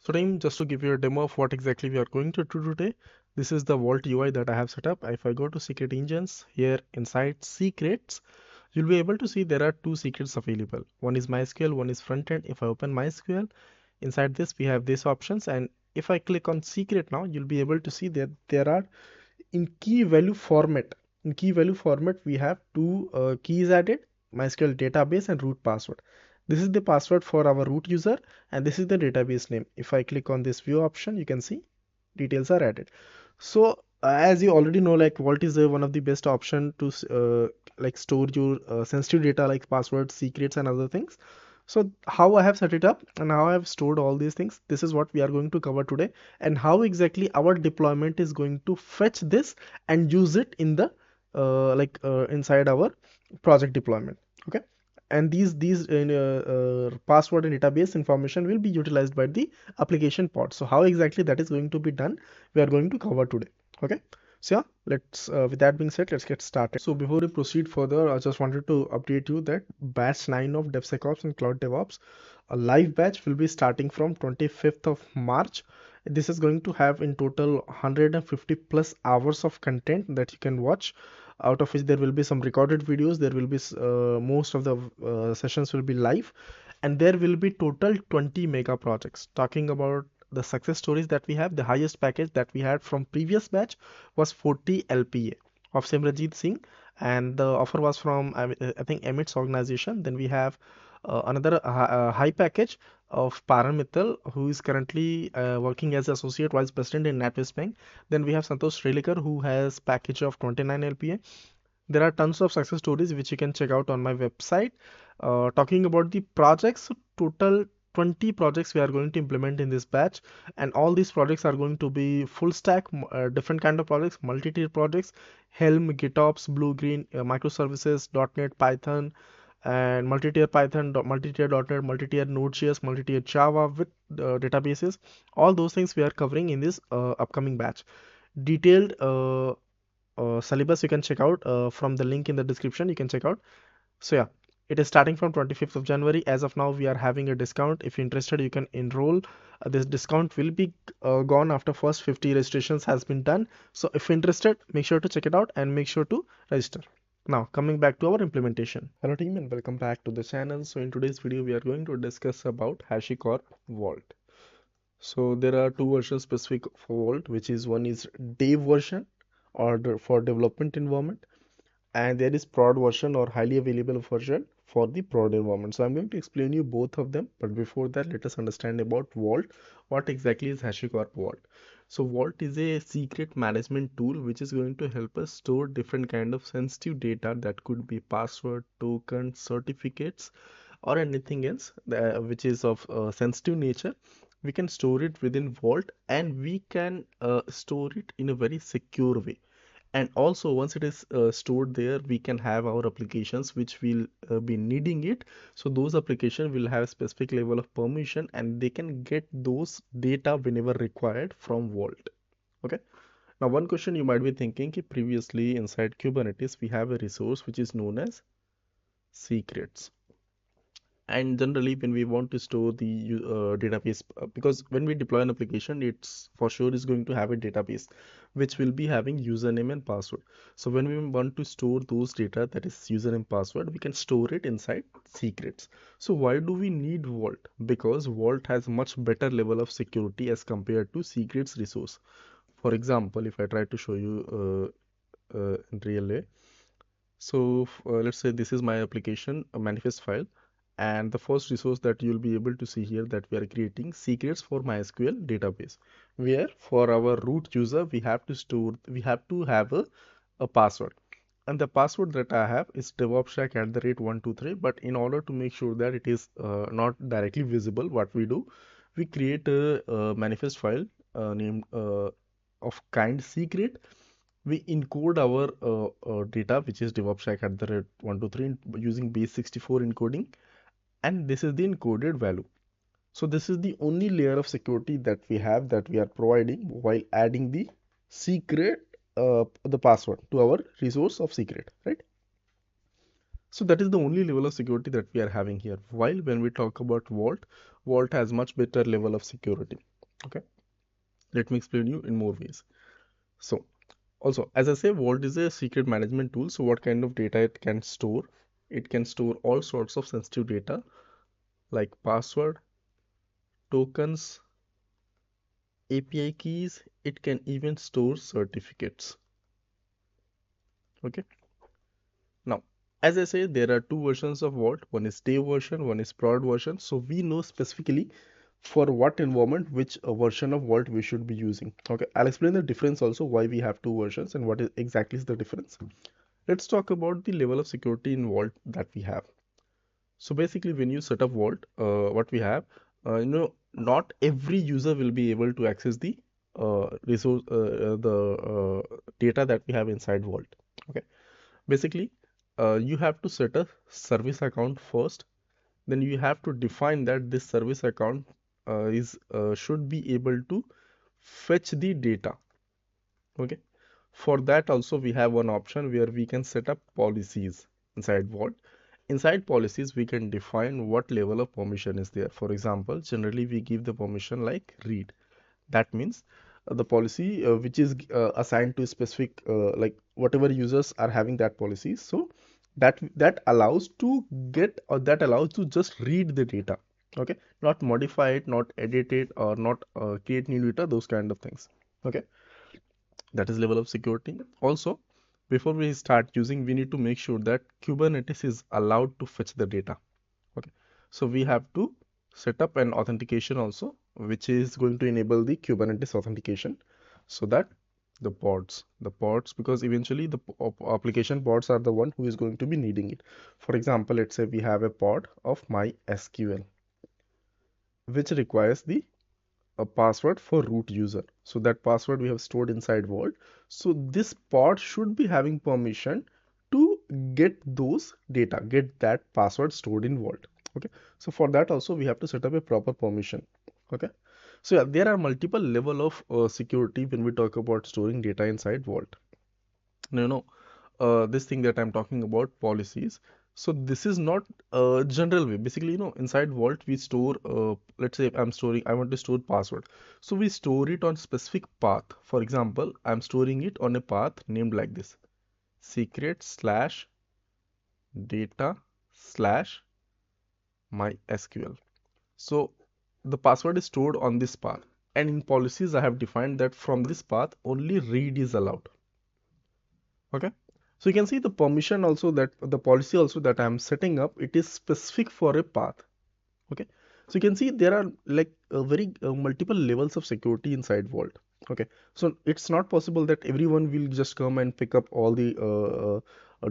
So team, just to give you a demo of what exactly we are going to do today, this is the Vault UI that I have set up. If I go to secret engines, here inside secrets, you'll be able to see there are two secrets available. One is MySQL, one is frontend. If I open MySQL, inside this we have these options, and if I click on secret now, you'll be able to see that there are in key value format. In key value format, we have two keys added: MySQL database and root password. This is the password for our root user, and this is the database name. If I click on this view option, you can see details are added. So as you already know, like Vault is one of the best option to like store your sensitive data like passwords, secrets, and other things. So how I have set it up and how I have stored all these things, this is what we are going to cover today, and how exactly our deployment is going to fetch this and use it in the inside our project deployment. Okay, and these password and database information will be utilized by the application pod. So how exactly that is going to be done, we are going to cover today. Okay, so yeah, let's with that being said, let's get started. So before we proceed further, I just wanted to update you that batch 9 of DevSecOps and Cloud DevOps, a live batch, will be starting from 25th of March. This is going to have in total 150 plus hours of content that you can watch, out of which there will be some recorded videos. There will be most of the sessions will be live, and there will be total 20 mega projects. Talking about the success stories that we have, the highest package that we had from previous batch was 40 LPA of 𝗪𝗂𝗵𝗁, and the offer was from I think Amit's organization. Then we have another high package of Paramithal, who is currently working as associate vice president in NatWest Bank. Then we have Santosh Srelekar, who has package of 29 LPA. There are tons of success stories which you can check out on my website. Talking about the projects, so total 20 projects we are going to implement in this batch, and all these projects are going to be full stack, different kind of projects, multi-tier projects: Helm, GitOps, Blue Green, microservices, .NET, Python, and multi-tier Python, multi-tier .NET, multi-tier Node.js, multi-tier Java with databases. All those things we are covering in this upcoming batch. Detailed syllabus you can check out from the link in the description. You can check out. So yeah, it is starting from 25th of January. As of now, we are having a discount. If you're interested, you can enroll. This discount will be gone after first 50 registrations has been done. So if you're interested, make sure to check it out and make sure to register. Now coming back to our implementation. Hello team, and welcome back to the channel. So in today's video, we are going to discuss about Hashicorp Vault. So there are two versions specific for Vault, which is one is dev version, or for development environment, and there is prod version or highly available version for the prod environment. So I'm going to explain you both of them, but before that, let us understand about Vault. What exactly is Hashicorp Vault? So Vault is a secret management tool which is going to help us store different kind of sensitive data that could be password, token, certificates, or anything else which is of sensitive nature. We can store it within Vault, and we can store it in a very secure way. And also once it is stored there, we can have our applications which will be needing it. So those applications will have a specific level of permission, and they can get those data whenever required from Vault. Okay, now one question you might be thinking, previously inside Kubernetes we have a resource which is known as secrets, and generally when we want to store the database, because when we deploy an application, it's for sure is going to have a database which will be having username and password. So when we want to store those data, that is username, password, we can store it inside secrets. So why do we need Vault? Because Vault has much better level of security as compared to secrets resource. For example, if I try to show you in real way, so let's say this is my application, a manifest file, and the first resource that you'll be able to see here, that we are creating secrets for MySQL database, where for our root user we have to have a password, and the password that I have is 𝗪𝗶𝘁@123. But in order to make sure that it is not directly visible, what we do, we create a manifest file named of kind secret. We encode our data, which is 𝗪𝗶𝘁@123 using base 64 encoding, and this is the encoded value. So this is the only layer of security that we have, that we are providing while adding the secret, the password to our resource of secret, right? So that is the only level of security that we are having here. While when we talk about Vault, Vault has much better level of security. Okay, let me explain you in more ways. So also, as I say, Vault is a secret management tool. So what kind of data it can store? It can store all sorts of sensitive data like password, tokens, API keys. It can even store certificates. Okay. Now, as I say, there are two versions of Vault. One is dev version, one is prod version. So we know specifically for what environment which version of Vault we should be using. Okay, I'll explain the difference also, why we have two versions and what is exactly is the difference. Let's talk about the level of security in Vault that we have. So basically, when you set up Vault, what we have, not every user will be able to access the resource, data that we have inside Vault. Okay, basically, you have to set a service account first. Then you have to define that this service account should be able to fetch the data. Okay, for that also we have one option where we can set up policies inside Vault. Inside policies, we can define what level of permission is there. For example, generally we give the permission like read. That means the policy which is assigned to specific like whatever users are having that policy. So that allows to get, or that allows to just read the data. Okay, not modify it, not edit it, or not create new data, those kind of things. Okay, that is level of security. Also, before we start using, we need to make sure that Kubernetes is allowed to fetch the data. Okay, so we have to set up an authentication also, which is going to enable the Kubernetes authentication, so that the pods, because eventually the application pods are the one who is going to be needing it. For example, let's say we have a pod of MySQL, which requires the a password for root user. So that password we have stored inside Vault. So this pod should be having permission to get those data, get that password stored in Vault. Okay, so for that also we have to set up a proper permission. Okay, so yeah, there are multiple level of security when we talk about storing data inside Vault. Now, this thing that I'm talking about, policies. So this is not a general way. Basically, inside Vault we store, let's say I want to store password. So we store it on specific path. For example, I'm storing it on a path named like this: secret/data/MySQL. So the password is stored on this path. And in policies, I have defined that from this path, only read is allowed. Okay, so you can see the permission also, that the policy also that I'm setting up, it is specific for a path. Okay, so you can see there are like very multiple levels of security inside Vault. Okay, so it's not possible that everyone will just come and pick up all the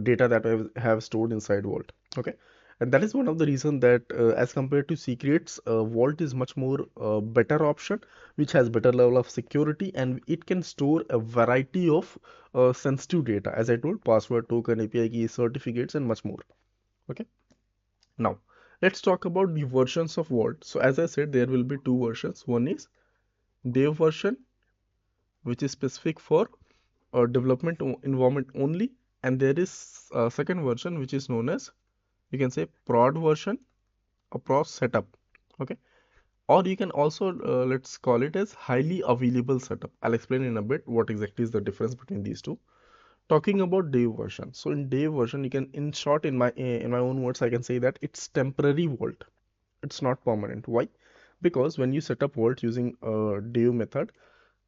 data that I have stored inside Vault. Okay, and that is one of the reason that as compared to secrets, Vault is much more better option, which has better level of security, and it can store a variety of sensitive data, as I told: password, token, API key, certificates, and much more. Okay, now let's talk about the versions of Vault. So as I said, there will be two versions. One is dev version, which is specific for development environment only, and there is a second version which is known as, you can say, prod version, a prod setup. Okay, or you can also let's call it as highly available setup. I'll explain in a bit what exactly is the difference between these two. Talking about dev version, so in dev version, you can, in short, in my own words, I can say that it's temporary Vault. It's not permanent. Why? Because when you set up Vault using a dev method,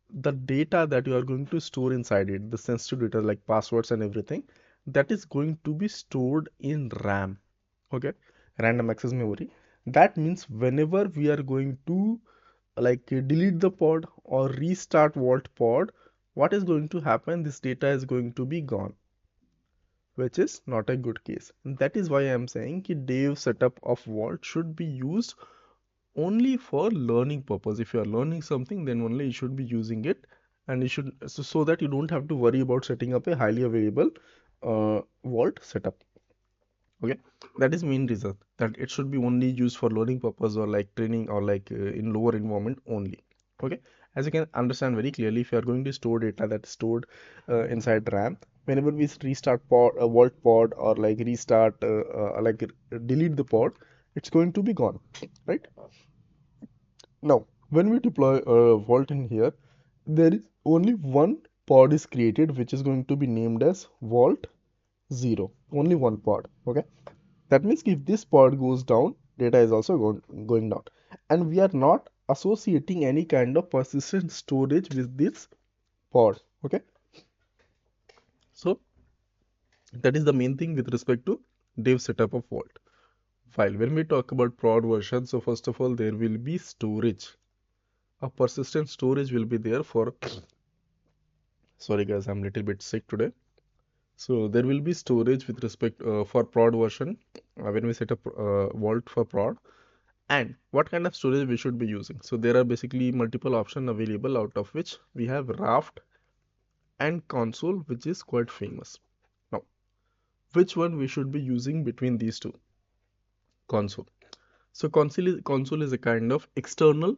the data that you are going to store inside it, the sensitive data like passwords and everything, that is going to be stored in RAM. Okay, random access memory. That means whenever we are going to like delete the pod or restart Vault pod, what is going to happen? This data is going to be gone, which is not a good case. And that is why I am saying that dev setup of Vault should be used only for learning purpose. If you are learning something, then only you should be using it, and you should, so that you don't have to worry about setting up a highly available Vault setup. Okay, that is main reason that it should be only used for learning purpose, or like training, or like in lower environment only. Okay, as you can understand very clearly, if you are going to store data that's stored inside RAM, whenever we restart pod, a Vault pod, or like restart like delete the pod, it's going to be gone, right? Now When we deploy a vault in here, there is only one pod is created, which is going to be named as vault 0. Only one pod. Okay. That means if this pod goes down, data is also going down. And we are not associating any kind of persistent storage with this pod. Okay. So that is the main thing with respect to dev setup of vault. While when we talk about prod version, so first of all, there will be storage. A persistent storage will be there for, sorry guys, I'm a little bit sick today. So there will be storage with respect for prod version when we set up vault for prod. And what kind of storage we should be using. So there are basically multiple options available, out of which we have raft and console, which is quite famous. Now, which one we should be using between these two? Console. So console is a kind of external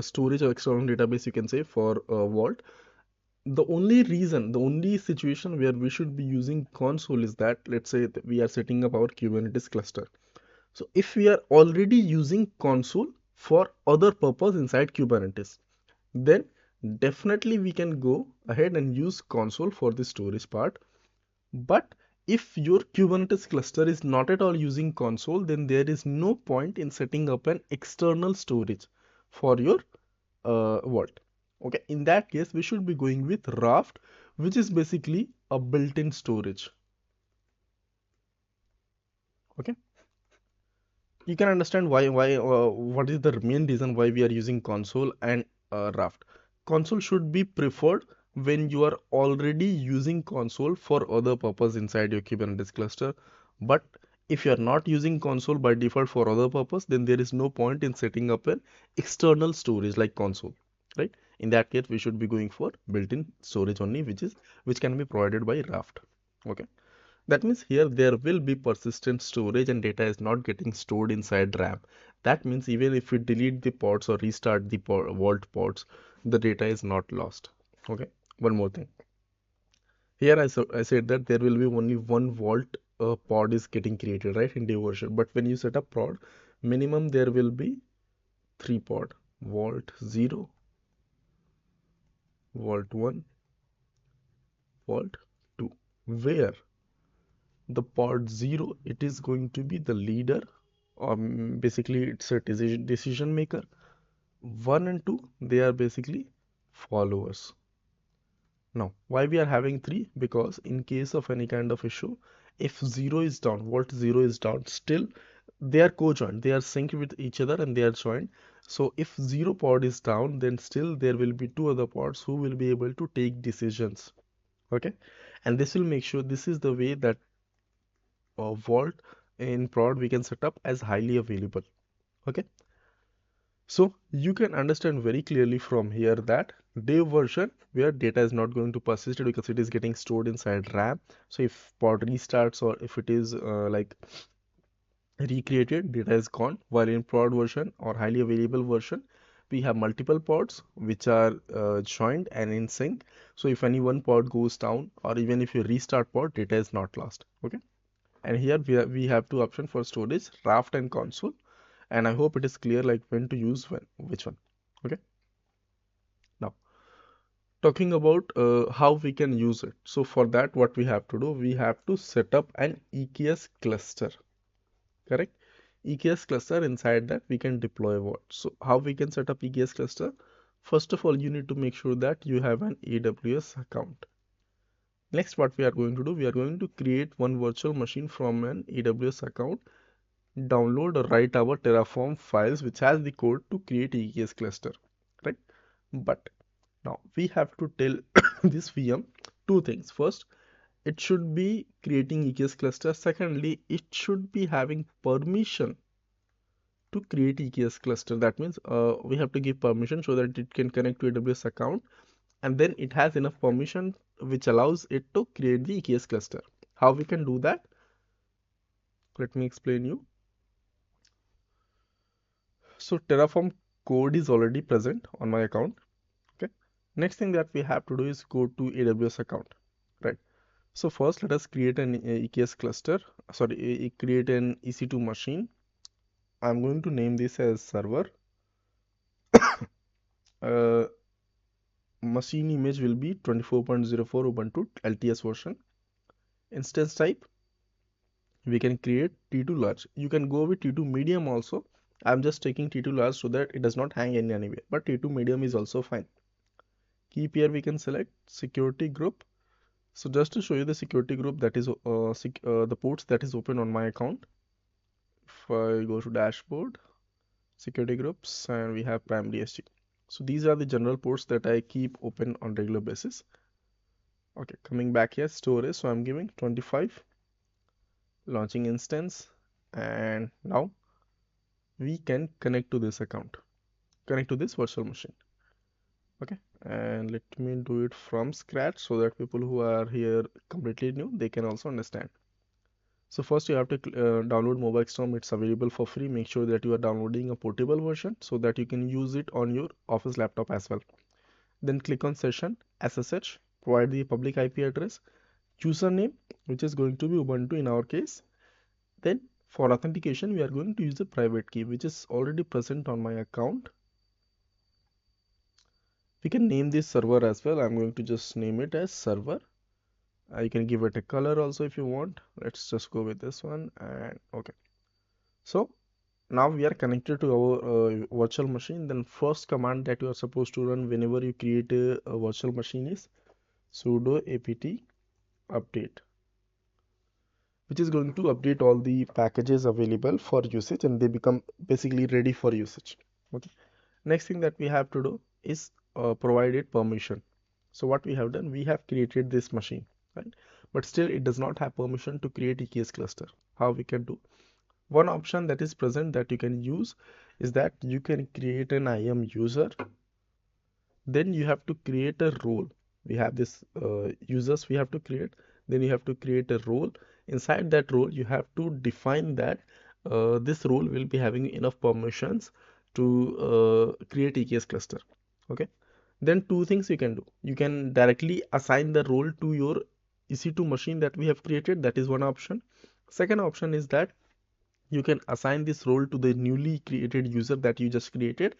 storage or external database, you can say, for Vault. The only situation where we should be using console is that, let's say that we are setting up our Kubernetes cluster. So if we are already using console for other purpose inside Kubernetes, then definitely we can go ahead and use console for the storage part. But if your Kubernetes cluster is not at all using console, then there is no point in setting up an external storage for your vault. Okay, in that case, we should be going with Raft, which is basically a built-in storage. Okay, you can understand why what is the main reason why we are using console and Raft. Console should be preferred when you are already using console for other purpose inside your Kubernetes cluster. But if you are not using console by default for other purpose, then there is no point in setting up an external storage like console, right? In that case, we should be going for built-in storage only, which can be provided by Raft. Okay. That means here there will be persistent storage and data is not getting stored inside RAM. That means even if we delete the pods or restart the vault pods, the data is not lost. Okay. One more thing. Here I said that there will be only one vault pod is getting created, right, in dev version. But when you set up prod, minimum there will be 3 pod. Vault 0, vault 1, vault 2. Where the pod 0, it is going to be the leader, or basically it's a decision maker. 1 and 2, they are basically followers. Now, why we are having 3? Because in case of any kind of issue, if 0 is down, vault 0 is down, still they are co-joined, they are synced with each other and they are joined. So if 0 pod is down, then still there will be 2 other pods who will be able to take decisions. Okay, and this will make sure, this is the way that vault in prod we can set up as highly available. Okay, so you can understand very clearly from here that dev version where data is not going to persist because it is getting stored inside RAM. So if pod restarts or if it is like recreated, data is gone. While in prod version or highly available version, we have multiple pods which are joined and in sync. So if any one pod goes down or even if you restart pod, data is not lost. Okay. And here we have two options for storage, Raft and console. And I hope it is clear like when to use which one. Okay. Now, talking about how we can use it. So for that, what we have to do, we have to set up an EKS cluster. Correct? EKS cluster, inside that we can deploy what? So how we can set up EKS cluster? First of all, you need to make sure that you have an AWS account. Next, what we are going to do, we are going to create one virtual machine from an AWS account, download or write our Terraform files which has the code to create EKS cluster, right? But now we have to tell this VM two things. First, it should be creating EKS cluster. Secondly, it should be having permission to create EKS cluster. That means we have to give permission so that it can connect to AWS account, and then it has enough permission which allows it to create the EKS cluster. How we can do that? Let me explain you. So Terraform code is already present on my account. Okay. Next thing that we have to do is go to AWS account, right? So first let us create an EKS cluster, sorry, create an EC2 machine. I'm going to name this as server. Machine image will be 24.04 Ubuntu LTS version. Instance type, we can create T2 large. You can go with T2 medium also. I'm just taking T2 large so that it does not hang in any way, but T2 medium is also fine. Keep here we can select security group. So just to show you the security group, that is the ports that is open on my account. If I go to dashboard, security groups, and we have 𝗵𝗵𝗄𝗏. So these are the general ports that I keep open on regular basis. Okay, coming back here, storage. So I'm giving 25, launching instance, and now we can connect to this account, connect to this virtual machine. Okay, and let me do it from scratch so that people who are here completely new, they can also understand. So first you have to download 𝗪𝗂𝗵. It's available for free. Make sure that you are downloading a portable version so that you can use it on your office laptop as well. Then click on session, SSH, provide the public IP address, username, which is going to be Ubuntu in our case. Then for authentication, we are going to use the private key, which is already present on my account. We can name this server as well. I'm going to just name it as server. You can give it a color also if you want. Let's just go with this one, and okay. So now we are connected to our virtual machine. Then first command that you are supposed to run whenever you create a virtual machine is sudo apt update, which is going to update all the packages available for usage and they become basically ready for usage. Okay. Next thing that we have to do is provide it permission. So what we have done, we have created this machine, right? But still it does not have permission to create EKS cluster. How we can do? One option that is present that you can use is that you can create an IAM user. Then you have to create a role. We have this users we have to create. Then you have to create a role. Inside that role, you have to define that this role will be having enough permissions to create EKS cluster. Okay. Then two things you can do. You can directly assign the role to your EC2 machine that we have created. That is one option. Second option is that you can assign this role to the newly created user that you just created,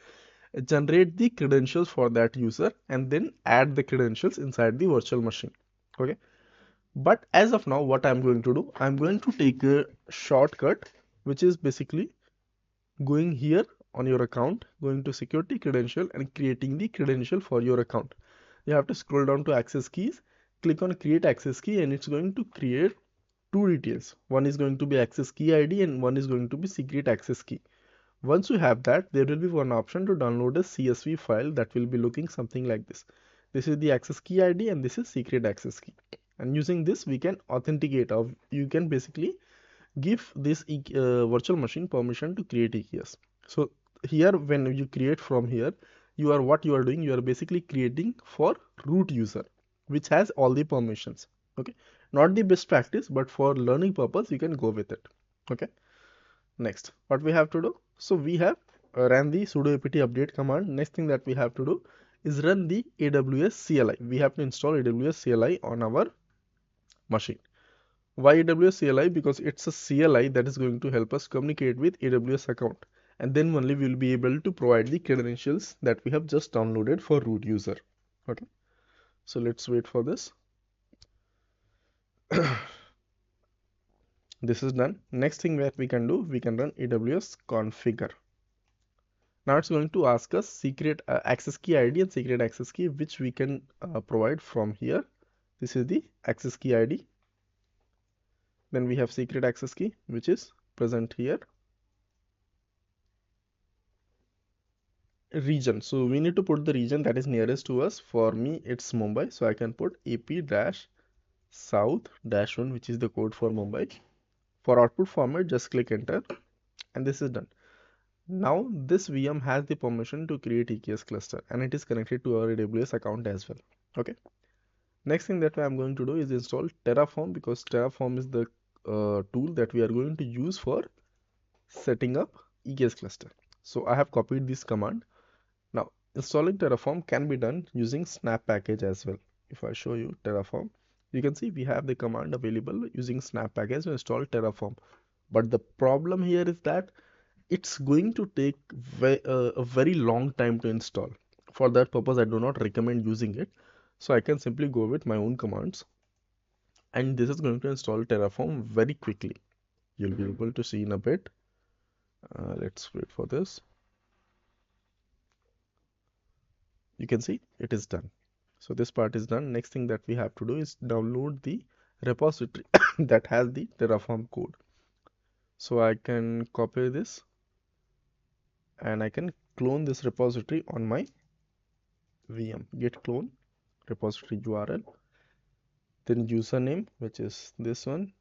generate the credentials for that user, and then add the credentials inside the virtual machine. Okay. But as of now, what I'm going to do, I'm going to take a shortcut, which is basically going here on your account, going to security credential and creating the credential for your account. You have to scroll down to access keys, click on create access key, and it's going to create two details. One is going to be access key ID and one is going to be secret access key. Once you have that, there will be one option to download a CSV file that will be looking something like this. This is the access key ID and this is secret access key. And using this, we can authenticate, or you can basically give this virtual machine permission to create EKS. So here, when you create from here, what you are doing, you are basically creating for root user, which has all the permissions. Okay, not the best practice, but for learning purpose, you can go with it. Okay. Next, what we have to do? So we have ran the sudo apt update command. Next thing that we have to do is run the AWS CLI. We have to install AWS CLI on our machine. Why AWS CLI? Because it's a CLI that is going to help us communicate with AWS account, and then only we will be able to provide the credentials that we have just downloaded for root user. Okay, so let's wait for this. This is done. Next thing that we can do, we can run AWS configure. Now it's going to ask us secret access key ID and secret access key, which we can provide from here. This is the access key ID. Then we have secret access key, which is present here. Region. So we need to put the region that is nearest to us. For me, it's Mumbai. So I can put AP-South-1, which is the code for Mumbai. For output format, just click enter, and this is done. Now this VM has the permission to create EKS cluster, and it is connected to our AWS account as well. Okay. Next thing that I'm going to do is install Terraform, because Terraform is the tool that we are going to use for setting up EKS cluster. So I have copied this command. Now installing Terraform can be done using snap package as well. If I show you Terraform, you can see we have the command available using snap package to install Terraform. But the problem here is that it's going to take a very long time to install. For that purpose, I do not recommend using it. So I can simply go with my own commands, and this is going to install Terraform very quickly. You'll be able to see in a bit. Let's wait for this. You can see it is done. So this part is done. Next thing that we have to do is download the repository that has the Terraform code. So I can copy this and I can clone this repository on my VM. Git clone repository URL, then username, which is this one,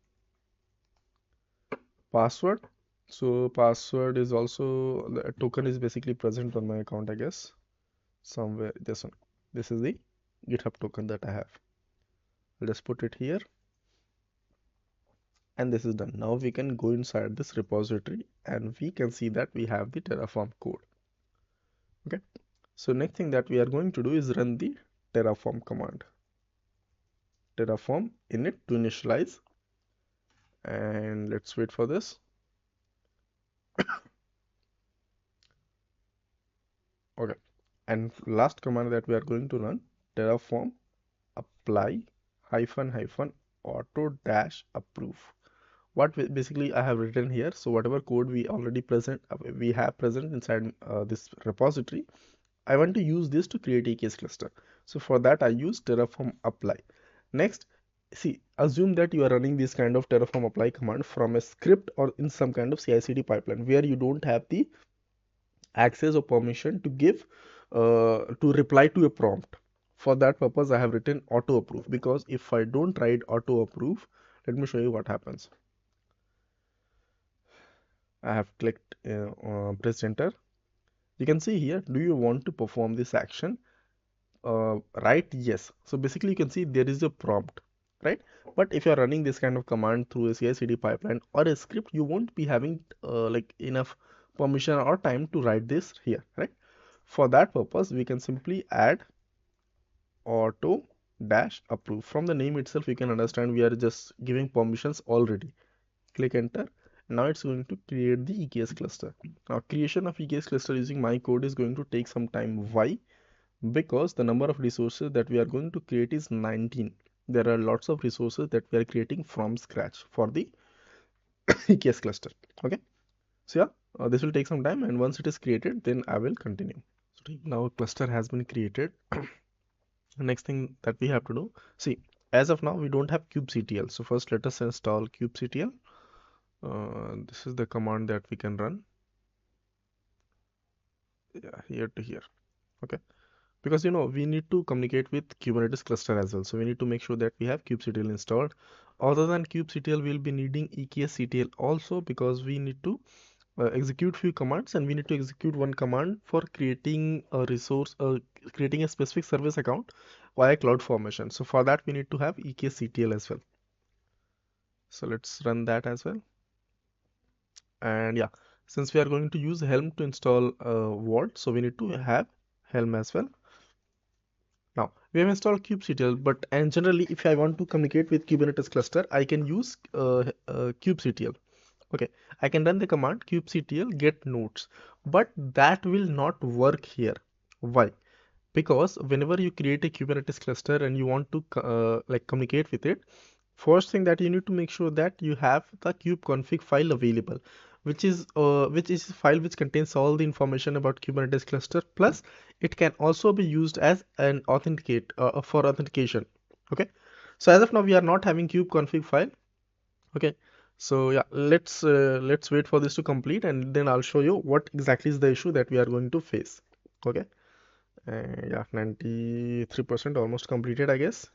password. So password is also, the token is basically present on my account, I guess, somewhere. This one, this is the GitHub token that I have. I'll just put it here, and this is done. Now we can go inside this repository and we can see that we have the Terraform code. Okay, so next thing that we are going to do is run the Terraform command. Terraform init to initialize, and let's wait for this. Okay, and last command that we are going to run, Terraform apply --auto-approve. What basically I have written here. So whatever code we already have present inside this repository, I want to use this to create EKS cluster. So for that I use Terraform apply. Next, see, assume that you are running this kind of Terraform apply command from a script or in some kind of CI/CD pipeline where you don't have the access or permission to give to reply to a prompt. For that purpose, I have written auto approve, because if I don't write auto approve, let me show you what happens. I have clicked press enter. You can see here, do you want to perform this action? Right, yes. So basically you can see there is a prompt, right? But if you are running this kind of command through a CI/CD pipeline or a script, you won't be having like enough permission or time to write this here, right? For that purpose, we can simply add auto-approve. From the name itself, you can understand we are just giving permissions already. Click enter. Now it's going to create the EKS cluster. Now creation of EKS cluster using my code is going to take some time. Why? Because the number of resources that we are going to create is 19. There are lots of resources that we are creating from scratch for the EKS cluster. Okay, so yeah, this will take some time, and once it is created, then I will continue. So now a cluster has been created. Next thing that we have to do, see, as of now we don't have kubectl. So first let us install kubectl. This is the command that we can run. Yeah, here to here. Okay, because you know we need to communicate with Kubernetes cluster as well, so we need to make sure that we have kubectl installed. Other than kubectl, we'll be needing EKSctl also, because we need to execute few commands, and we need to execute one command for creating a resource, creating a specific service account via CloudFormation. So for that we need to have EKSctl as well. So let's run that as well. And yeah, since we are going to use Helm to install Vault, so we need to have Helm as well. Now we have installed kubectl, but and generally if I want to communicate with Kubernetes cluster, I can use kubectl. Okay, I can run the command kubectl get nodes, but that will not work here. Why? Because whenever you create a Kubernetes cluster and you want to like communicate with it, first thing that you need to make sure that you have the kubeconfig file available, which is a file which contains all the information about Kubernetes cluster, plus it can also be used as an authenticate for authentication. Okay, so as of now we are not having kubeconfig file. Okay, so yeah, let's wait for this to complete, and then I'll show you what exactly is the issue that we are going to face. Okay, yeah, 93% almost completed, I guess.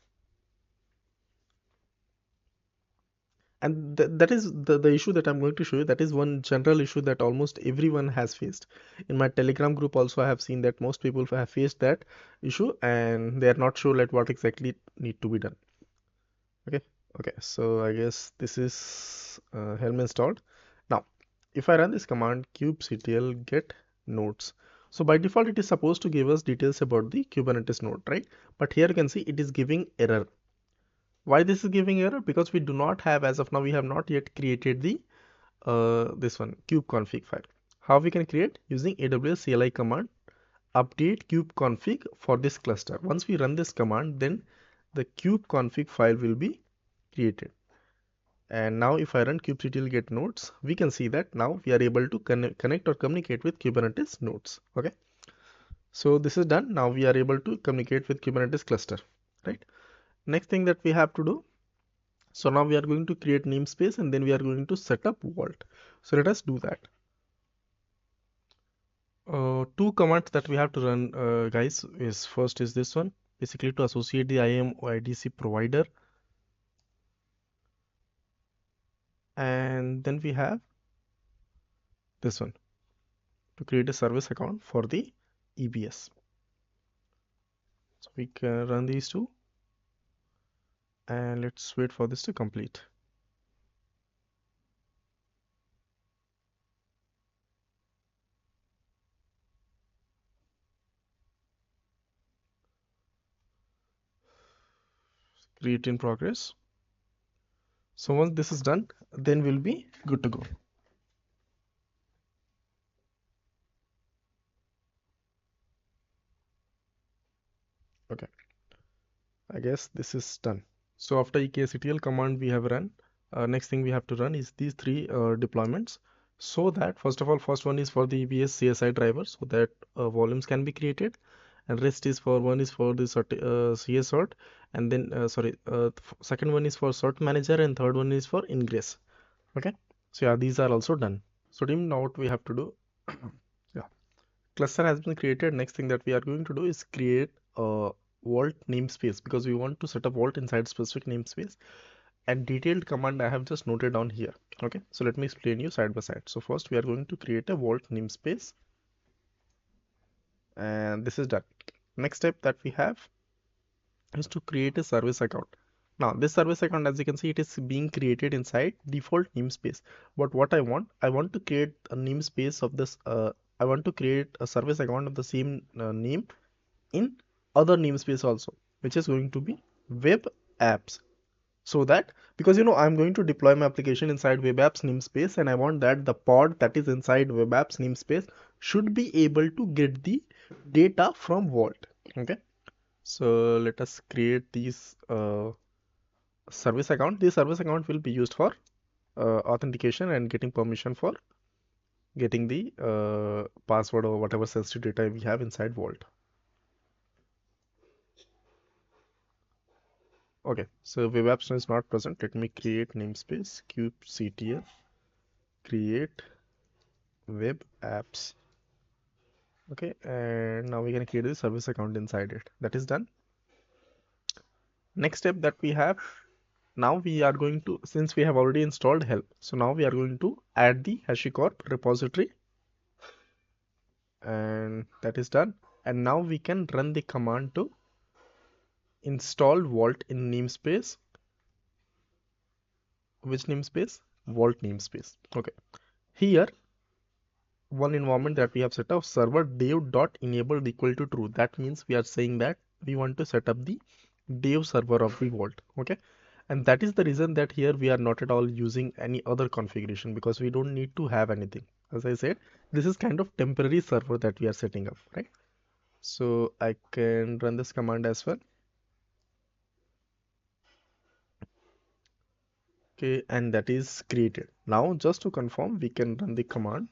And that is the issue that I'm going to show you. That is one general issue that almost everyone has faced. In my Telegram group also I have seen that most people have faced that issue, and they are not sure like what exactly need to be done. Okay, so I guess this is Helm installed. Now if I run this command kubectl get nodes, so by default it is supposed to give us details about the Kubernetes node, right? But here you can see it is giving error. Why this is giving error? Because we do not have, as of now, we have not yet created the this one kubeconfig file. How we can create? Using AWS CLI command update kubeconfig for this cluster. Once we run this command, then the kubeconfig file will be created. And now if I run kubectl get nodes, we can see that now we are able to connect or communicate with Kubernetes nodes. Okay. So this is done. Now we are able to communicate with Kubernetes cluster, right? Next thing that we have to do. So now we are going to create namespace and then we are going to set up Vault. So let us do that. Two commands that we have to run, guys, is first is this one, basically to associate the 𝗖𝗵𝗁𝗁 provider. And then we have this one to create a service account for the EBS. So we can run these two and let's wait for this to complete. Create in progress. So once this is done, then we'll be good to go. Okay, I guess this is done. So after ekctl command we have run, next thing we have to run is these three deployments. So that first of all, first one is for the EBS CSI driver, so that volumes can be created, and rest is for one is for the CS sort, and then second one is for sort manager, and third one is for ingress. Okay, so yeah, these are also done. So team, now what we have to do, yeah, cluster has been created. Next thing that we are going to do is create a vault namespace, because we want to set up vault inside specific namespace, and detailed command I have just noted down here. Okay, so let me explain you side by side. So first we are going to create a vault namespace, and this is done. Next step that we have is to create a service account. Now this service account, as you can see, it is being created inside default namespace. But what I want to create a namespace of this, I want to create a service account of the same name in other namespace also, which is going to be web apps. So that, because I'm going to deploy my application inside web apps namespace, and I want that the pod that is inside web apps namespace should be able to get the data from Vault. Okay, so let us create these service account. This service account will be used for authentication and getting permission for getting the password or whatever sensitive data we have inside Vault. Okay, so web apps is not present. Let me create namespace kubectl create web apps. Okay, and now we can create the service account inside it. That is done. Next step that we have, now we are going to, since we have already installed help, so now we are going to add the Hashicorp repository, and that is done. And now we can run the command to install Vault in namespace. Which namespace? Vault namespace. Okay, here one environment that we have set up, server dev.enabled equal to true. That means we are saying that we want to set up the dev server of the Vault. Okay, and that is the reason that here we are not at all using any other configuration, because we don't need to have anything. As I said, this is kind of temporary server that we are setting up, right? So I can run this command as well. Okay, and that is created. Now just to confirm, we can run the command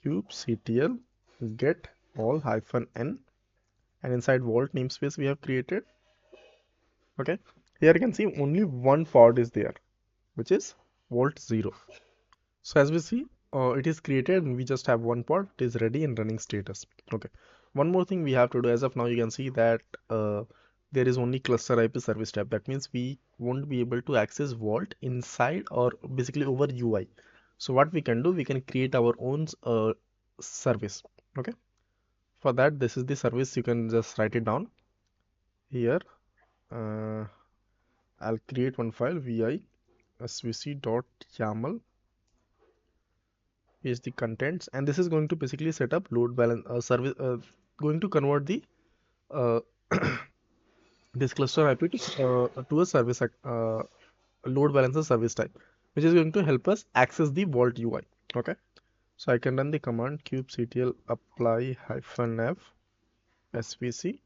kubectl get all -n, and inside Vault namespace we have created. Okay, here you can see only one pod is there, which is Vault 0. So as we see, it is created and we just have one pod. It is ready and running status. Okay, one more thing we have to do. As of now, you can see that there is only cluster IP service type. That means we won't be able to access Vault inside or basically over UI. So what we can do, we can create our own service. Okay, for that, this is the service. You can just write it down here. I'll create one file, 𝗖𝗵𝗁𝗁.yaml is the contents, and this is going to basically set up load balance service, going to convert the this cluster IP to a service load balancer service type, which is going to help us access the Vault UI. Okay, So I can run the command 𝗬𝗏ctl apply -f svc,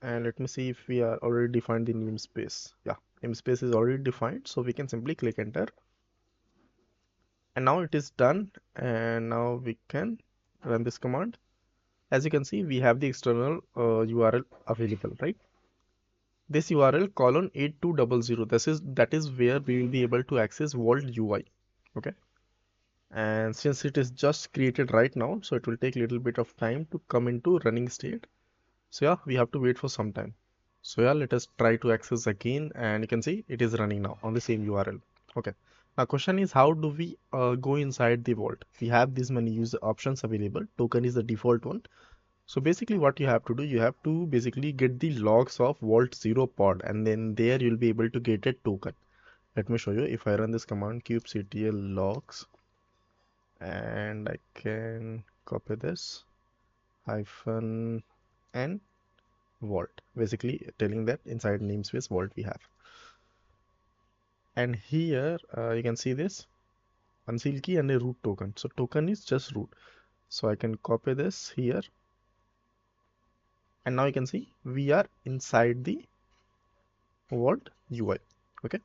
and let me see if we are already defined the namespace. Yeah, namespace is already defined, so we can simply click enter, and now it is done. And now we can run this command. As you can see, we have the external URL available, right? This URL :8200, that is where we will be able to access Vault UI. Okay, and since it is just created right now, so it will take a little bit of time to come into running state. So yeah, we have to wait for some time. So yeah, let us try to access again, and you can see it is running now on the same URL. Okay, now question is, how do we go inside the vault? We have this many user options available. Token is the default one. So basically what you have to do, you have to basically get the logs of Vault 0 pod, and then there you'll be able to get a token. Let me show you. If I run this command 𝗬𝗏ctl logs, and I can copy this -n vault, basically telling that inside namespace vault we have. And here you can see this unseal key and a root token. So token is just root. So I can copy this here, and now you can see we are inside the Vault UI. Okay,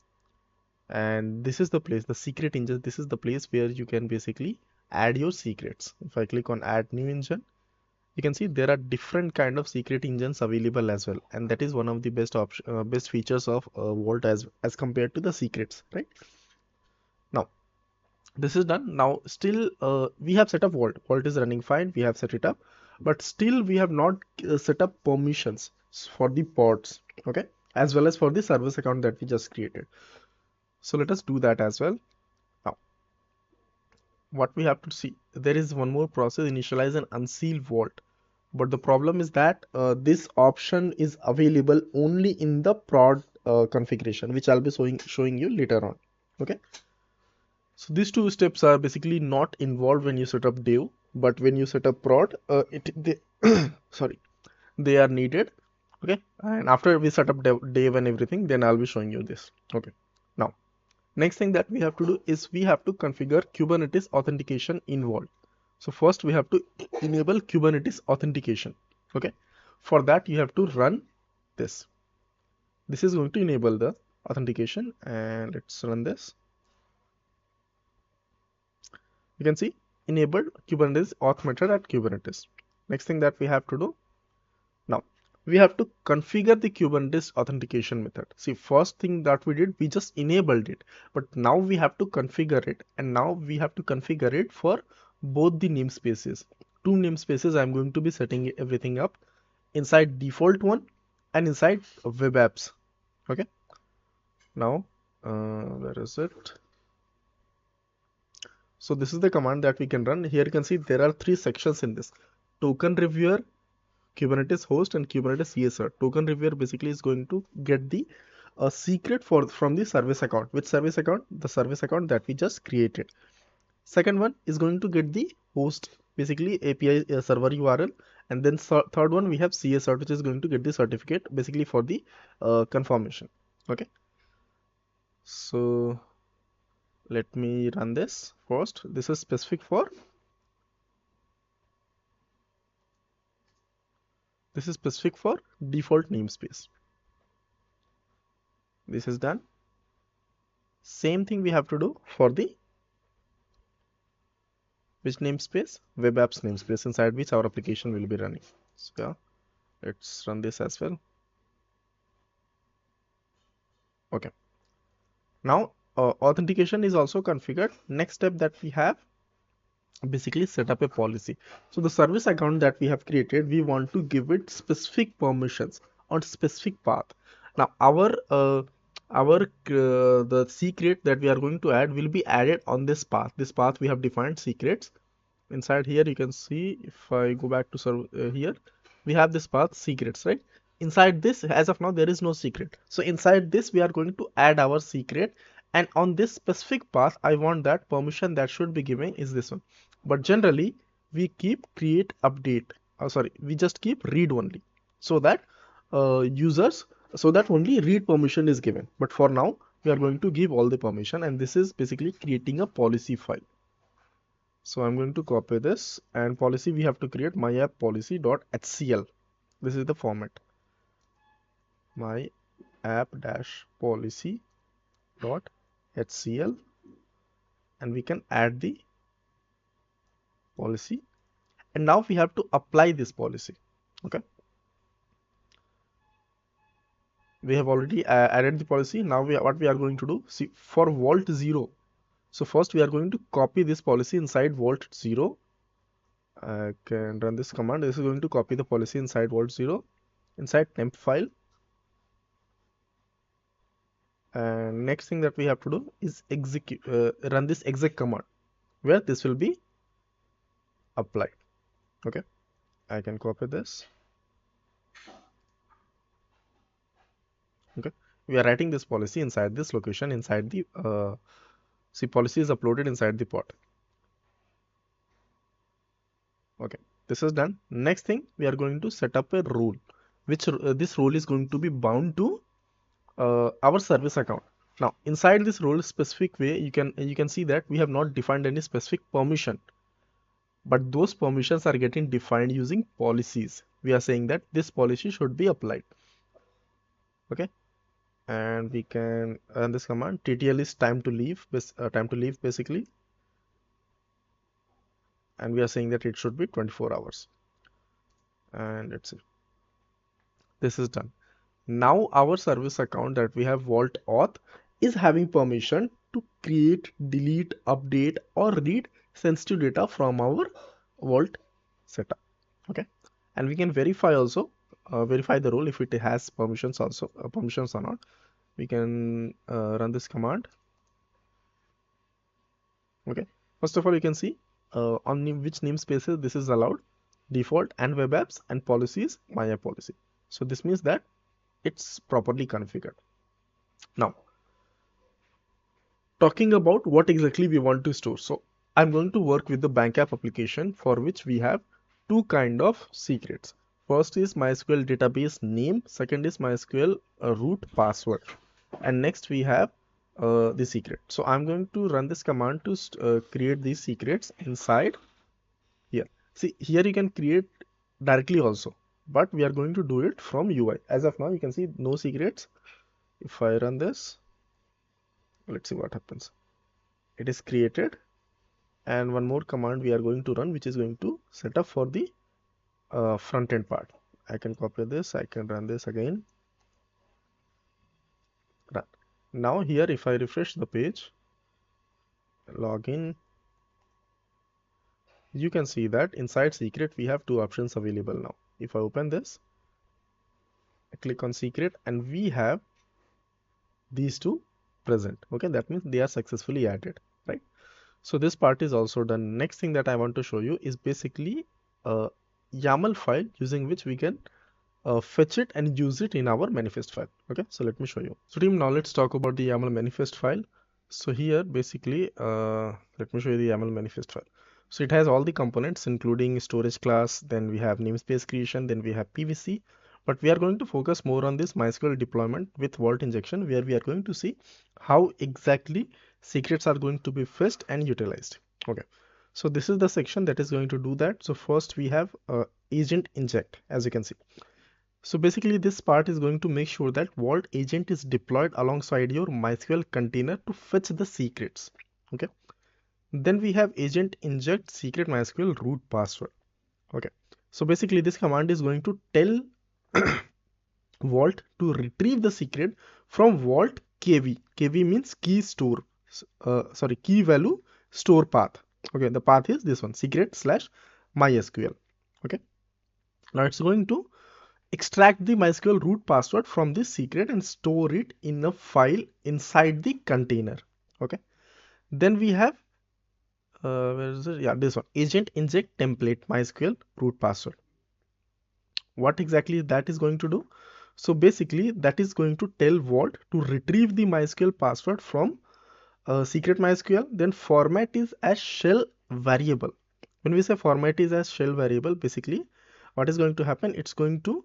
and this is the place, the secret engine. This is the place where you can basically add your secrets. If I click on add new engine, you can see there are different kind of secret engines available as well, and that is one of the best features of Vault as compared to the secrets, right? Now this is done. Now still we have set up Vault. Vault is running fine. We have set it up, but still we have not set up permissions for the pods, okay, as well as for the service account that we just created. So let us do that as well. Now what we have to see, there is one more process, initialize and unseal Vault. But the problem is that this option is available only in the prod configuration, which I'll be showing you later on. Okay, so these two steps are basically not involved when you set up dev, but when you set up prod, they are needed. Okay, and after we set up dev and everything, then I'll be showing you this. Okay, now next thing that we have to do is we have to configure Kubernetes authentication in Vault. So first we have to enable Kubernetes authentication. Okay, for that you have to run this. This is going to enable the authentication, and let's run this. You can see enabled Kubernetes auth method at Kubernetes. Next thing that we have to do, now we have to configure the Kubernetes authentication method. See, first thing that we did, we just enabled it, but now we have to configure it, and now we have to configure it for both the namespaces. Two namespaces I'm going to be setting everything up inside default one and inside web apps. Okay, now where is it? So this is the command that we can run. Here you can see there are three sections in this: token reviewer, Kubernetes host, and Kubernetes CSR. Token reviewer basically is going to get the secret from the service account. Which service account? The service account that we just created. Second one is going to get the host, basically API server URL, and then third one we have CSR, which is going to get the certificate basically for the confirmation. Okay, so let me run this first. This is specific for default namespace. This is done. Same thing we have to do for the which namespace? Web apps namespace, inside which our application will be running. So yeah, let's run this as well. Okay, now authentication is also configured. Next step that we have, basically set up a policy. So the service account that we have created, we want to give it specific permissions on specific path. Now the secret that we are going to add will be added on this path. This path we have defined secrets. Inside here you can see, if I go back to here, we have this path secrets, right? Inside this, as of now, there is no secret. So inside this we are going to add our secret, and on this specific path I want that permission that should be given is this one. But generally we keep create update, we just keep read only, so that only read permission is given. But for now we are going to give all the permission, and this is basically creating a policy file. So I'm going to copy this, and policy we have to create myapp_policy.hcl. This is the format, myapp-policy.hcl, and we can add the policy, and now we have to apply this policy. Okay, we have already added the policy. Now what we are going to do, see, for vault 0, so first we are going to copy this policy inside vault 0. I can run this command. This is going to copy the policy inside vault 0, inside temp file. And next thing that we have to do is run this exec command, where this will be applied. Okay, I can copy this. Okay, we are writing this policy inside this location, inside the see, policy is uploaded inside the pod. Okay, this is done. Next thing, we are going to set up a rule, which this rule is going to be bound to our service account. Now inside this role specific way, you can see that we have not defined any specific permission, but those permissions are getting defined using policies. We are saying that this policy should be applied. Okay, and we can run this command. TTL is time to leave basically, and we are saying that it should be 24 hours, and let's see, this is done. Now our service account that we have vault auth is having permission to create, delete, update, or read sensitive data from our vault setup. Okay, and we can verify also, verify the role if it has permissions also, permissions or not. We can run this command. Okay, first of all, you can see on which namespaces this is allowed: default and web apps and policies, myapp policy. So this means that it's properly configured. Now, talking about what exactly we want to store. So I'm going to work with the bank app application, for which we have two kind of secrets. First is MySQL database name, second is MySQL root password, and next we have the secret. So I'm going to run this command to create these secrets inside here. See, here you can create directly also, but we are going to do it from UI. As of now, you can see no secrets. If I run this, let's see what happens. It is created, and one more command we are going to run, which is going to set up for the front end part. I can copy this, I can run this again. Run. Now here, if I refresh the page, login, you can see that inside secret we have two options available now. If I open this, I click on secret, and we have these two present. Okay, that means they are successfully added, right? So this part is also done. Next thing that I want to show you is basically a YAML file using which we can fetch it and use it in our manifest file. Okay, so let me show you. So team, now let's talk about the YAML manifest file. So here basically let me show you the YAML manifest file. So it has all the components, including storage class, then we have namespace creation, then we have PVC, but we are going to focus more on this MySQL deployment with vault injection, where we are going to see how exactly secrets are going to be fetched and utilized. Okay, so this is the section that is going to do that. So first we have agent inject, as you can see. So basically this part is going to make sure that vault agent is deployed alongside your MySQL container to fetch the secrets. Okay, then we have agent inject secret MySQL root password. Okay, so basically this command is going to tell vault to retrieve the secret from vault kv. Kv means key store, key value store path. Okay, the path is this one, secret/mysql. Okay, now it's going to extract the MySQL root password from this secret and store it in a file inside the container. Okay, then we have where is it? Yeah, this one, agent inject template MySQL root password. What exactly that is going to do? So basically that is going to tell vault to retrieve the MySQL password from secret MySQL, then format is as shell variable. When we say format is as shell variable, basically what is going to happen, it's going to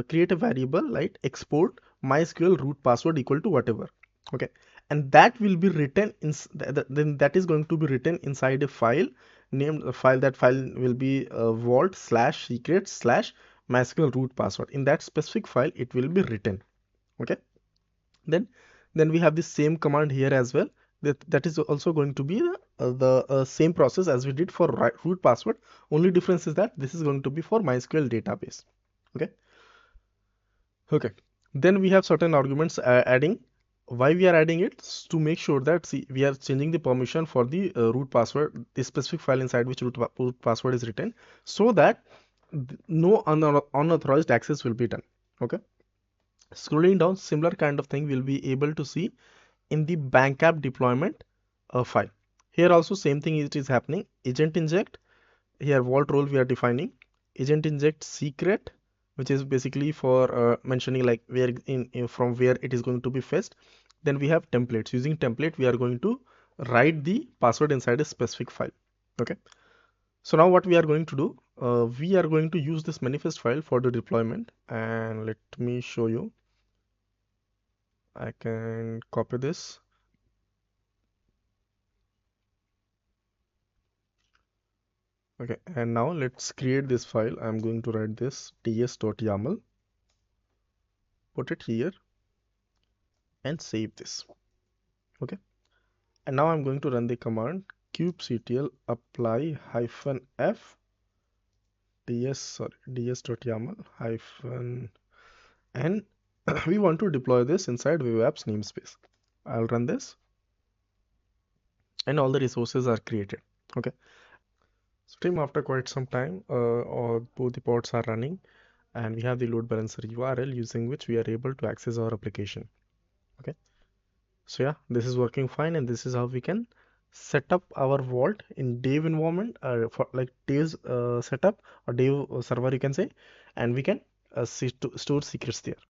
create a variable like export MySQL root password equal to whatever. Okay, and that will be written in then that is going to be written inside a file named a file. That file will be vault/secrets/MySQL root password. In that specific file it will be written. Okay, then we have the same command here as well. That is also going to be the same process as we did for root password. Only difference is that this is going to be for MySQL database. Okay, then we have certain arguments adding. Why we are adding it? To make sure that, see, we are changing the permission for the root password, the specific file inside which root password is written, so that no unauthorized access will be done. Okay, scrolling down, similar kind of thing we'll be able to see in the bank app deployment file. Here also same thing it is happening. Agent inject, here vault role we are defining. Agent inject secret, which is basically for mentioning like where from where it is going to be fetched. Then we have templates. Using template we are going to write the password inside a specific file. Okay, so now what we are going to do, we are going to use this manifest file for the deployment, and let me show you. I can copy this. Okay, and now let's create this file. I'm going to write this ts.yaml, put it here and save this. Okay, and now I'm going to run the command kubectl apply -f ds.yaml and we want to deploy this inside 𝗪𝗂𝗹's namespace. I'll run this and all the resources are created. Okay, stream after quite some time, both the pods are running and we have the load balancer URL using which we are able to access our application. Okay, so yeah, this is working fine, and this is how we can set up our vault in dev environment, for like dev's setup or dev server you can say, and we can store secrets there.